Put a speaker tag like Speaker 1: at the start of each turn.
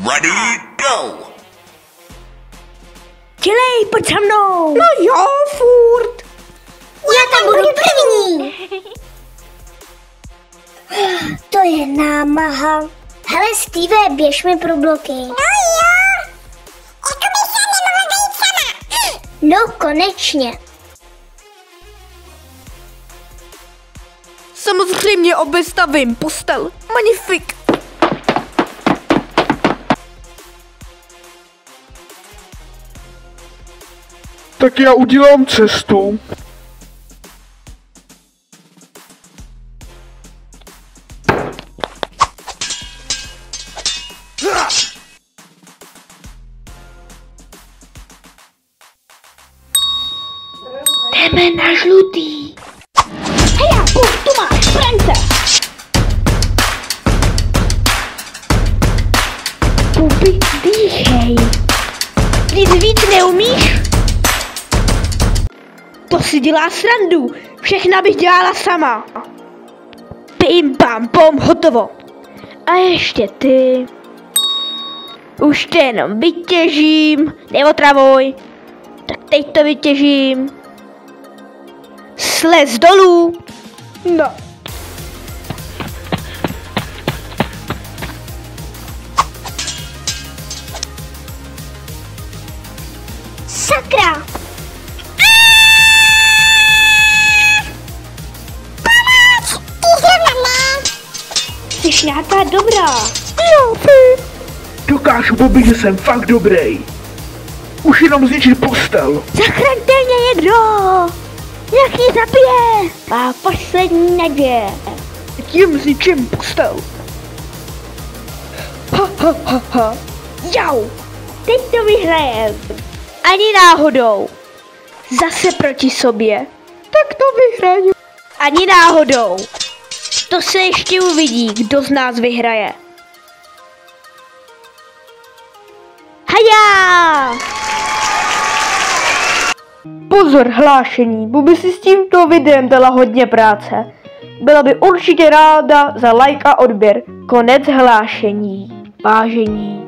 Speaker 1: Ready, go!
Speaker 2: Dělej, pojď za mnou!
Speaker 3: No jo, furt.
Speaker 2: Já tam budu první! To je námaha. Hele, Steve, běž mi pro bloky. No jo! Jako bych já nemohla dojít sama. No, konečně.
Speaker 3: Samozřejmě obestavím postel. Magnifik.
Speaker 4: Tak já udělám cestu.
Speaker 2: Jdeme na žlutý. Hejáku, tu máš, prance. Pupi, dýchej. Nic víc neumíš?
Speaker 3: To si dělá srandu. Všechna bych dělala sama. Pim pam pom, hotovo. A ještě ty. Už to jenom vytěžím. Neotravuj. Tak teď to vytěžím. Slez dolů. No.
Speaker 2: Sakra. Jsi nějaká dobrá.
Speaker 4: Jo, dokážu, Bobby, že jsem fakt dobrý. Už jenom zničit postel.
Speaker 2: Zachraňte mě někdo. Nějaký zabije. A poslední naděje.
Speaker 3: Tím zničím postel. Ha, ha, ha, ha. Jau.
Speaker 2: Teď to vyhrajem.
Speaker 3: Ani náhodou. Zase proti sobě. Tak to vyhraju. Ani náhodou. To se ještě uvidí, kdo z nás vyhraje. Haja! Pozor, hlášení. Bubi si s tímto videem dala hodně práce. Byla by určitě ráda za like a odběr. Konec hlášení. Vážení.